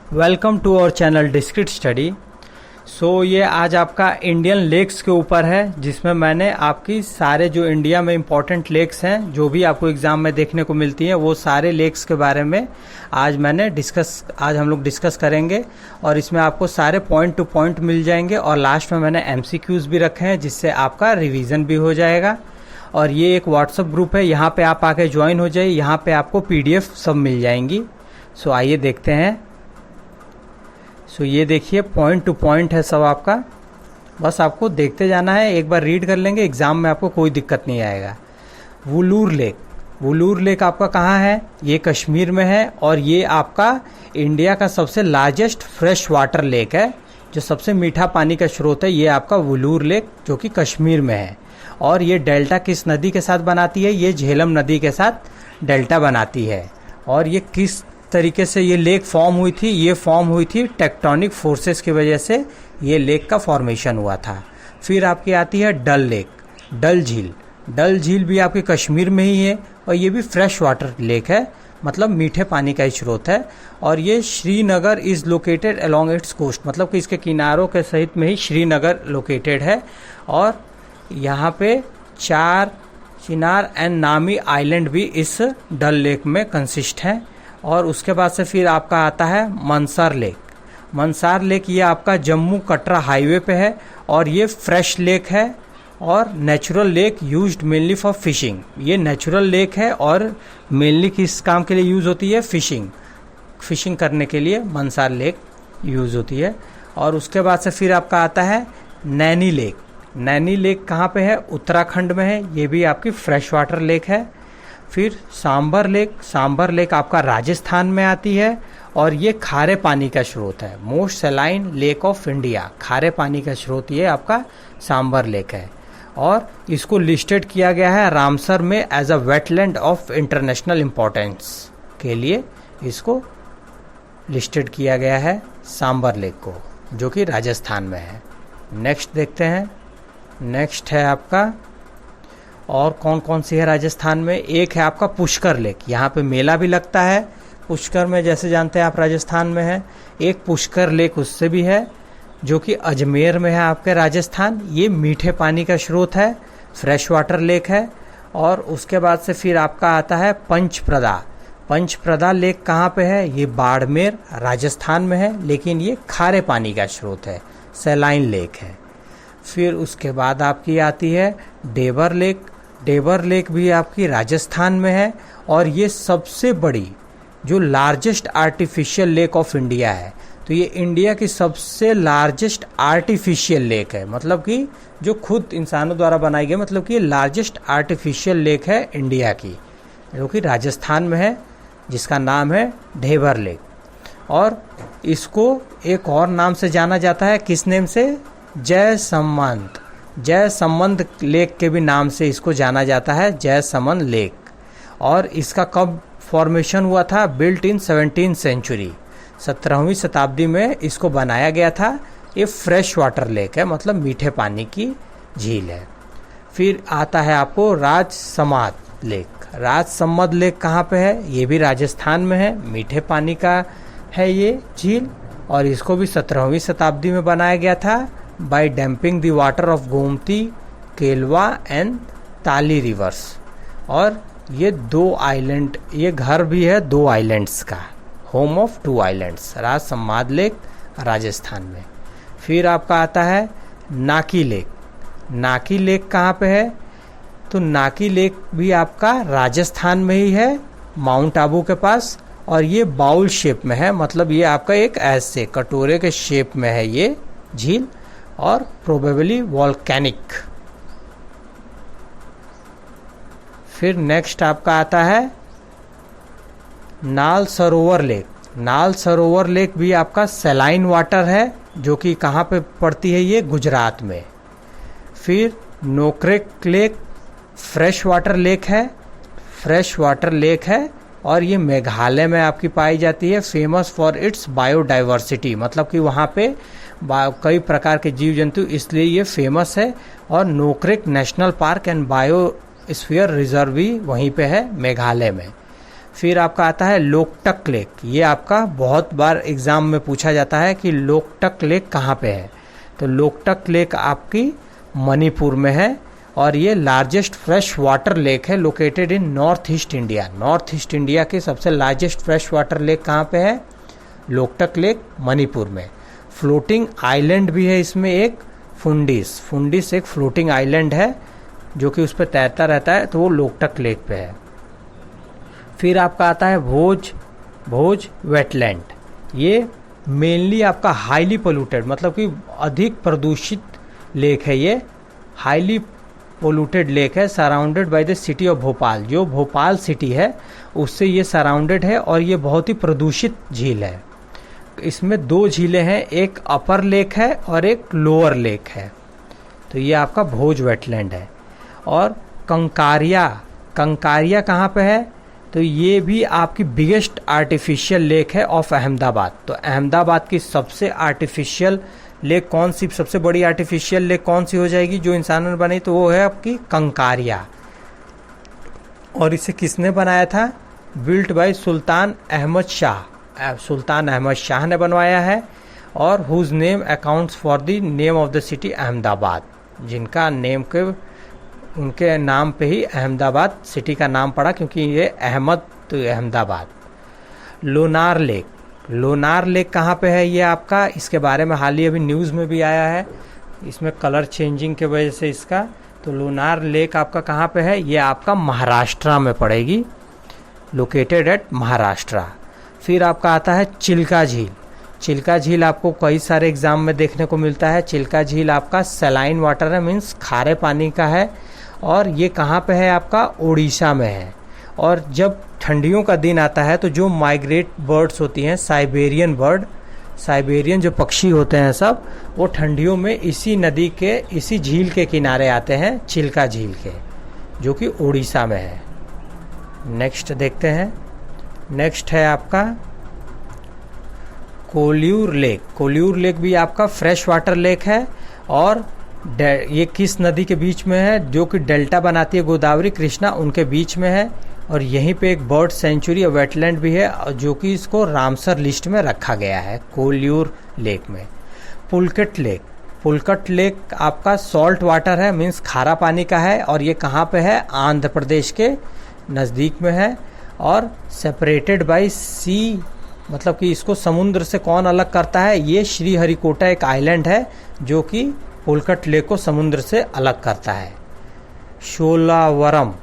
Welcome to our channel discrete study. ये आज आपका इंडियन लेक्स के ऊपर है, जिसमें मैंने आपकी सारे जो इंडिया में इम्पोर्टेंट लेक्स हैं जो भी आपको एग्ज़ाम में देखने को मिलती हैं वो सारे लेक्स के बारे में आज हम लोग डिस्कस करेंगे। और इसमें आपको सारे पॉइंट टू पॉइंट मिल जाएंगे और लास्ट में मैंने MCQs भी रखे हैं जिससे आपका रिवीजन भी हो जाएगा। और ये एक व्हाट्सअप ग्रुप है, यहाँ पे आप आके ज्वाइन हो जाइए, यहाँ पे आपको PDF सब मिल जाएंगी। आइए देखते हैं। ये देखिए पॉइंट टू पॉइंट है सब आपका, बस आपको देखते जाना है, एक बार रीड कर लेंगे एग्ज़ाम में आपको कोई दिक्कत नहीं आएगा। वुलूर लेक आपका कहाँ है? ये कश्मीर में है और ये आपका इंडिया का सबसे लार्जेस्ट फ्रेश वाटर लेक है। जो सबसे मीठा पानी का स्रोत है ये आपका वुलूर लेक जो कि कश्मीर में है। और ये डेल्टा किस नदी के साथ बनाती है? ये झेलम नदी के साथ डेल्टा बनाती है। और ये किस तरीके से ये लेक फॉर्म हुई थी? ये फॉर्म हुई थी टेक्टोनिक फोर्सेस की वजह से ये लेक का फॉर्मेशन हुआ था। फिर आपकी आती है डल झील भी आपके कश्मीर में ही है और ये भी फ्रेश वाटर लेक है, मतलब मीठे पानी का स्रोत है। और ये Srinagar is located along its coast, मतलब कि इसके किनारों के सहित में ही श्रीनगर लोकेटेड है। और यहाँ पे चिनार एंड नामी आइलैंड भी इस डल लेक में कंसिस्ट है। और उसके बाद से फिर आपका आता है मंसार लेक ये आपका जम्मू कटरा हाईवे पे है और ये फ्रेश लेक है और natural lake used mainly for fishing. ये नेचुरल लेक है और मेनली किस काम के लिए यूज़ होती है? फिशिंग करने के लिए मंसार लेक यूज़ होती है। और उसके बाद से फिर आपका आता है नैनी लेक कहाँ पे है? उत्तराखंड में है, ये भी आपकी फ्रेश वाटर लेक है। फिर सांबर लेक आपका राजस्थान में आती है और ये खारे पानी का स्रोत है। Most saline lake of India, खारे पानी का स्रोत ये आपका सांबर लेक है। और इसको लिस्टेड किया गया है रामसर में as a wetland of international importance के लिए, इसको लिस्टेड किया गया है सांबर लेक को, जो कि राजस्थान में है। नेक्स्ट देखते हैं। नेक्स्ट है आपका और कौन कौन सी है राजस्थान में? एक है आपका पुष्कर लेक, यहाँ पे मेला भी लगता है पुष्कर में, जैसे जानते हैं आप राजस्थान में है। एक पुष्कर लेक उससे भी है जो कि अजमेर में है आपके राजस्थान। ये मीठे पानी का स्रोत है, फ्रेश वाटर लेक है। और उसके बाद से फिर आपका आता है पंचप्रदा लेक कहाँ पे है? ये बाड़मेर राजस्थान में है, लेकिन ये खारे पानी का स्रोत है, सैलाइन लेक है। फिर उसके बाद आपकी आती है डेबर लेक भी आपकी राजस्थान में है और ये सबसे बड़ी जो largest artificial lake of India है। तो ये इंडिया की सबसे लार्जेस्ट आर्टिफिशियल लेक है, मतलब कि जो खुद इंसानों द्वारा बनाई गई, मतलब कि ये लार्जेस्ट आर्टिफिशियल लेक है इंडिया की, जो कि राजस्थान में है, जिसका नाम है डेबर लेक। और इसको एक और नाम से जाना जाता है, किस नेम से? जयसमंद लेक के भी नाम से इसको जाना जाता है, जयसमंद लेक। और इसका कब फॉर्मेशन हुआ था? बिल्ट इन 17वीं सेंचुरी, 17वीं शताब्दी में इसको बनाया गया था। ये फ्रेश वाटर लेक है, मतलब मीठे पानी की झील है। फिर आता है आपको राजसमंद लेक कहाँ पे है? ये भी राजस्थान में है, मीठे पानी का है ये झील। और इसको भी 17वीं शताब्दी में बनाया गया था by damming the water of Gomti, Kelwa and Tali rivers. और ये 2 आइलैंड, ये घर भी है 2 आइलैंड्स का, home of 2 islands, Rajsamand lake Rajasthan में। फिर आपका आता है नाकी लेक कहाँ पे है? तो नाकी लेक भी आपका राजस्थान में ही है, माउंट आबू के पास। और ये बाउल शेप में है, मतलब ये आपका एक ऐसे कटोरे के शेप में है ये झील, और प्रोबेबली वॉल्केनिक। फिर नेक्स्ट आपका आता है नाल सरोवर लेक भी आपका सैलाइन वाटर है, जो कि कहाँ पे पड़ती है? ये गुजरात में। फिर Nokrek lake fresh water lake है और ये मेघालय में आपकी पाई जाती है, फेमस फॉर इट्स बायोडाइवर्सिटी, मतलब कि वहाँ पे कई प्रकार के जीव जंतु, इसलिए ये फेमस है। और Nokrek national park and biosphere reserve भी वहीं पे है, मेघालय में। फिर आपका आता है लोकटक लेक। ये आपका बहुत बार एग्ज़ाम में पूछा जाता है कि लोकटक लेक कहाँ पे है। तो लोकटक लेक आपकी मणिपुर में है और ये लार्जेस्ट फ्रेश वाटर लेक है located in north east India. North east India की सबसे लार्जेस्ट फ्रेश वाटर लेक कहाँ पे है? लोकटक लेक मणिपुर में। फ्लोटिंग आइलैंड भी है इसमें एक, फुंडिस। फुंडिस एक फ्लोटिंग आइलैंड है जो कि उस पर तैरता रहता है, तो वो लोकटक लेक पे है। फिर आपका आता है भोज वेटलैंड। ये मेनली आपका हाईली पोल्यूटेड, मतलब कि अधिक प्रदूषित लेक है। ये हाईली पोल्यूटेड लेक है, surrounded by the city of Bhopal. जो भोपाल सिटी है उससे ये सराउंडेड है और ये बहुत ही प्रदूषित झील है। इसमें 2 झीलें हैं, एक अपर लेक है और एक लोअर लेक है। तो ये आपका भोज वेटलैंड है। और कंकारिया कहाँ पे है? तो ये भी आपकी बिगेस्ट आर्टिफिशियल लेक है ऑफ अहमदाबाद। तो अहमदाबाद की सबसे आर्टिफिशियल लेक कौन सी, सबसे बड़ी आर्टिफिशियल लेक कौन सी हो जाएगी जो इंसानों ने बनाई? तो वो है आपकी कंकारिया। और इसे किसने बनाया था? बिल्ट बाय सुल्तान अहमद शाह ने बनवाया है। और whose name accounts for the name of the city Ahmedabad, जिनका नेम के उनके नाम पे ही अहमदाबाद सिटी का नाम पड़ा, क्योंकि ये अहमद तो अहमदाबाद। लोनार लेक कहाँ पे है? ये आपका, इसके बारे में हाल ही अभी न्यूज़ में भी आया है, इसमें कलर चेंजिंग के वजह से इसका। तो लोनार लेक आपका कहाँ पे है? ये आपका महाराष्ट्र में पड़ेगी, लोकेटेड एट महाराष्ट्र। फिर आपका आता है चिल्का झील। चिल्का झील आपको कई सारे एग्जाम में देखने को मिलता है। चिल्का झील आपका सलाइन वाटर है, मीन्स खारे पानी का है। और ये कहाँ पे है? आपका उड़ीसा में है। और जब ठंडियों का दिन आता है तो जो माइग्रेट बर्ड्स होती हैं, साइबेरियन जो पक्षी होते हैं सब, वो ठंडियों में इसी नदी के, इसी झील के किनारे आते हैं, चिल्का झील के, जो कि उड़ीसा में है। नेक्स्ट देखते हैं। नेक्स्ट है आपका कोल्यूर लेक भी आपका फ्रेश वाटर लेक है। और ये किस नदी के बीच में है? जो कि डेल्टा बनाती है गोदावरी कृष्णा, उनके बीच में है। और यहीं पे एक बर्ड सेंचुरी और वेटलैंड भी है, जो कि इसको रामसर लिस्ट में रखा गया है कोल्यूर लेक में। पुलकट लेक आपका सॉल्ट वाटर है, मीन्स खारा पानी का है। और ये कहाँ पे है? आंध्र प्रदेश के नज़दीक में है। और सेपरेटेड बाय सी, मतलब कि इसको समुद्र से कौन अलग करता है? ये श्रीहरिकोटा एक आइलैंड है जो कि पुलकट लेक को समुद्र से अलग करता है। शोलावरम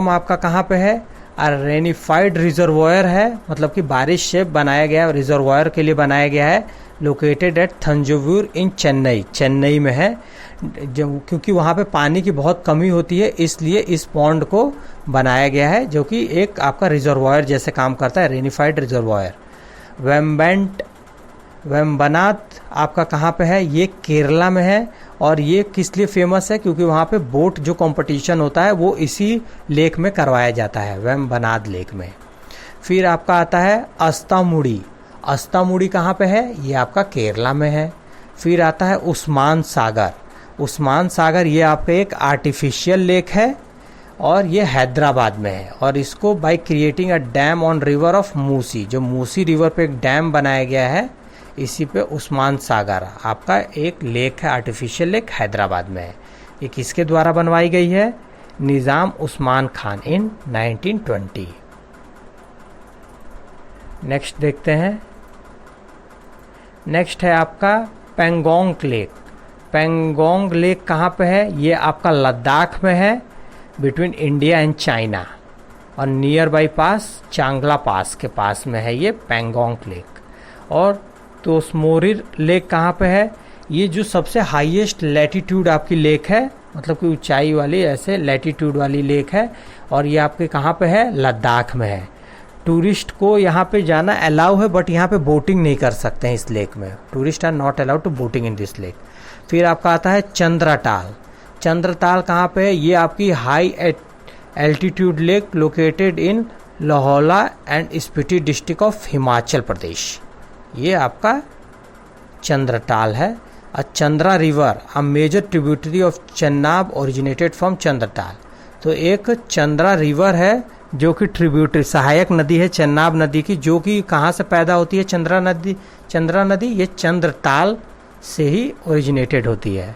आपका कहाँ पे है? रेनिफाइड रिजर्वायर है, मतलब कि बारिश से बनाया गया रिजर्वायर के लिए बनाया गया है। लोकेटेड एट थंजावुर इन चेन्नई में है। क्योंकि वहाँ पे पानी की बहुत कमी होती है, इसलिए इस पॉन्ड को बनाया गया है, जो कि एक आपका रिजर्वायर जैसे काम करता है, रेनिफाइड रिजर्वायर। वेम्बनाथ आपका कहाँ पे है? ये केरला में है। और ये किस लिए फेमस है? क्योंकि वहाँ पे बोट जो कंपटीशन होता है वो इसी लेक में करवाया जाता है, वेम्बनाथ लेक में। फिर आपका आता है अस्तामुड़ी कहाँ पे है? ये आपका केरला में है। फिर आता है उस्मान सागर, ये आपका एक आर्टिफिशियल लेक है और ये हैदराबाद में है। और इसको by creating a dam on river of Musi, जो मूसी रिवर पे एक डैम बनाया गया है, इसी पे उस्मान सागर आपका एक लेक है, आर्टिफिशियल लेक, हैदराबाद में है। ये किसके द्वारा बनवाई गई है? निज़ाम उस्मान खान इन 1920। नेक्स्ट देखते हैं। नेक्स्ट है आपका पेंगोंग लेक कहाँ पे है? ये आपका लद्दाख में है, बिटवीन इंडिया एंड चाइना। और नियर बाई पास, चांगला पास के पास में है ये पेंगोंग लेक। और तोसमोरिर लेक कहाँ पे है? ये जो सबसे हाईएस्ट लैटिट्यूड आपकी लेक है, मतलब कि ऊंचाई वाली ऐसे लैटिट्यूड वाली लेक है। और ये आपके कहाँ पे है? लद्दाख में है। टूरिस्ट को यहाँ पे जाना अलाउ है, बट यहाँ पे बोटिंग नहीं कर सकते हैं इस लेक में। Tourist are not allowed to boating in this lake. फिर आपका आता है चंद्रताल कहाँ पे है? ये आपकी high altitude lake located in Lahaul and Spiti district of Himachal Pradesh. ये आपका चंद्रताल है। Chandra river a major tributary of Chenab originated from Chandratal. तो एक चंद्रा रिवर है जो कि ट्रिब्यूटरी सहायक नदी है चेनाब नदी की, जो कि कहाँ से पैदा होती है? चंद्रा नदी ये चंद्रताल से ही ओरिजिनेटेड होती है।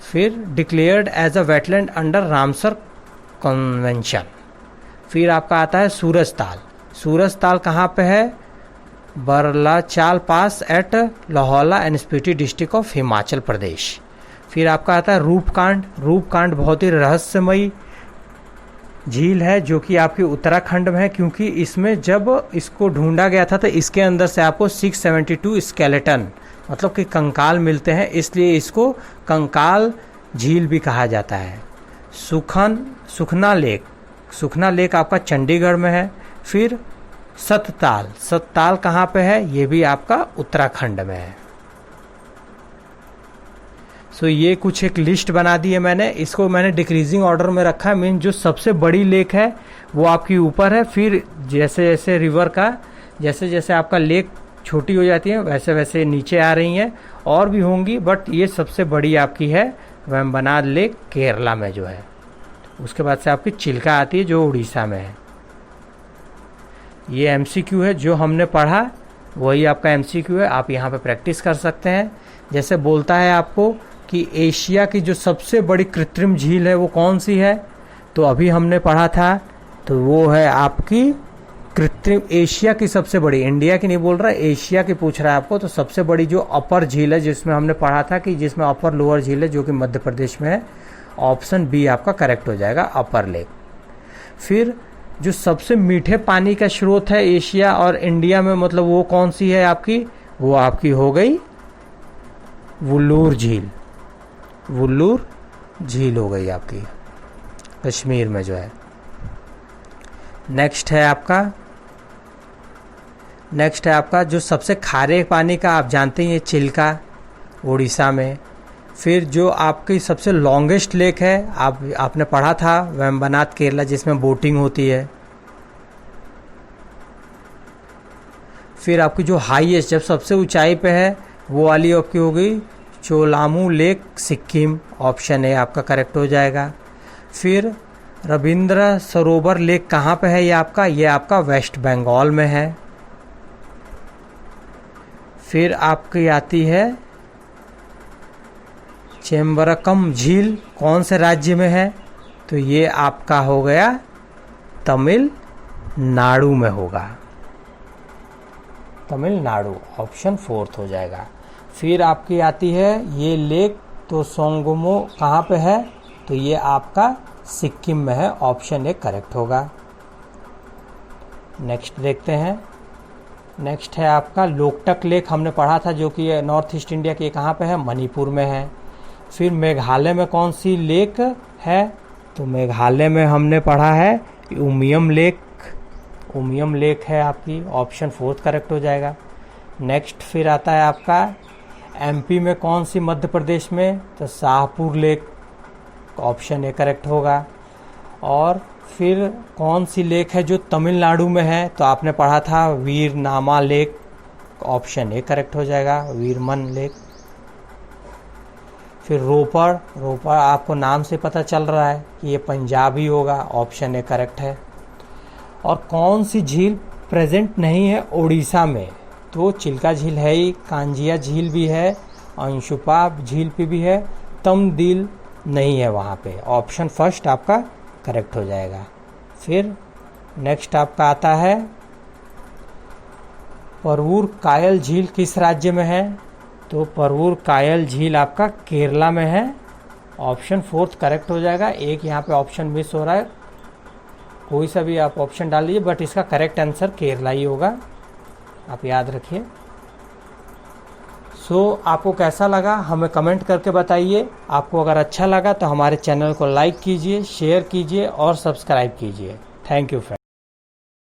फिर declared as a wetland under Ramsar convention. फिर आपका आता है सूरजताल। सूरजताल कहाँ पे है? Baralacha pass at Lahaul and Spiti district of Himachal Pradesh. फिर आपका आता है रूपकांड। रूपकांड बहुत ही रहस्यमयी झील है जो कि आपके उत्तराखंड में है, क्योंकि इसमें जब इसको ढूंढा गया था तो इसके अंदर से आपको 672 स्केलेटन मतलब कि कंकाल मिलते हैं, इसलिए इसको कंकाल झील भी कहा जाता है। सुखना लेक आपका चंडीगढ़ में है। फिर सतताल कहाँ पे है? ये भी आपका उत्तराखंड में है। सो ये कुछ एक लिस्ट बना दी है मैंने, इसको मैंने डिक्रीजिंग ऑर्डर में रखा है। मीन जो सबसे बड़ी लेक है वो आपकी ऊपर है, फिर जैसे जैसे रिवर का जैसे जैसे आपका लेक छोटी हो जाती है वैसे वैसे नीचे आ रही हैं, और भी होंगी, बट ये सबसे बड़ी आपकी है वेम्बनाड लेक केरला में जो है। उसके बाद से आपकी चिल्का आती है जो उड़ीसा में है। ये MCQ है, जो हमने पढ़ा वही आपका MCQ है, आप यहाँ पे प्रैक्टिस कर सकते हैं। जैसे बोलता है आपको कि एशिया की जो सबसे बड़ी कृत्रिम झील है वो कौन सी है, तो अभी हमने पढ़ा था, तो वो है आपकी कृत्रिम एशिया की सबसे बड़ी, इंडिया की नहीं बोल रहा, एशिया की पूछ रहा है आपको, तो सबसे बड़ी जो अपर झील है जिसमें हमने पढ़ा था कि जिसमें अपर लोअर झील है जो कि मध्य प्रदेश में है, ऑप्शन बी आपका करेक्ट हो जाएगा, अपर लेक। फिर जो सबसे मीठे पानी का स्रोत है एशिया और इंडिया में, मतलब वो कौन सी है आपकी? वो आपकी हो गई वुल्लूर झील हो गई आपकी कश्मीर में जो है। नेक्स्ट है आपका जो सबसे खारे पानी का, आप जानते हैं ये चिल्का उड़ीसा में। फिर जो आपकी सबसे लॉन्गेस्ट लेक है आपने पढ़ा था वेम्बनाड केरला, जिसमें बोटिंग होती है। फिर आपकी जो हाईएस्ट जब सबसे ऊंचाई पे है वो वाली आपकी हो गई Cholamu lake Sikkim, option A आपका करेक्ट हो जाएगा। फिर रविंद्र सरोवर लेक कहाँ पे है? ये आपका वेस्ट बंगाल में है। फिर आपकी आती है चेम्बरकम झील, कौन से राज्य में है? तो ये आपका हो गया तमिलनाडु में होगा, तमिलनाडु, ऑप्शन 4 हो जाएगा। फिर आपकी आती है ये लेक तो सोंगमो कहाँ पे है? तो ये आपका सिक्किम में है, ऑप्शन ए करेक्ट होगा। नेक्स्ट देखते हैं। नेक्स्ट है आपका लोकटक लेक, हमने पढ़ा था जो कि नॉर्थ ईस्ट इंडिया के कहाँ पे है? मणिपुर में है। फिर मेघालय में कौन सी लेक है? तो मेघालय में हमने पढ़ा है उमियम लेक है आपकी, ऑप्शन 4 करेक्ट हो जाएगा। नेक्स्ट फिर आता है आपका MP में कौन सी? मध्य प्रदेश में, तो Shahpur lake, option A correct होगा। और फिर कौन सी लेक है जो तमिलनाडु में है? तो आपने पढ़ा था वीरनामा लेक, ऑप्शन ए करेक्ट हो जाएगा, वीरमन लेक। फिर रोपड़ आपको नाम से पता चल रहा है कि ये पंजाबी होगा, ऑप्शन ए करेक्ट है। और कौन सी झील प्रेजेंट नहीं है उड़ीसा में? तो चिल्का झील है ही, कांजिया झील भी है, अंशुपा झील पे भी है, तमदिल नहीं है वहाँ पे, ऑप्शन फर्स्ट आपका करेक्ट हो जाएगा। फिर नेक्स्ट आपका आता है परवूर कायल झील किस राज्य में है? तो परवूर कायल झील आपका केरला में है, ऑप्शन 4 करेक्ट हो जाएगा। एक यहाँ पे ऑप्शन मिस हो रहा है, कोई सा भी आप ऑप्शन डाल लीजिए, बट इसका करेक्ट आंसर केरला ही होगा, आप याद रखिए। आपको कैसा लगा हमें कमेंट करके बताइए। आपको अगर अच्छा लगा तो हमारे चैनल को लाइक कीजिए, शेयर कीजिए और सब्सक्राइब कीजिए। Thank you friend.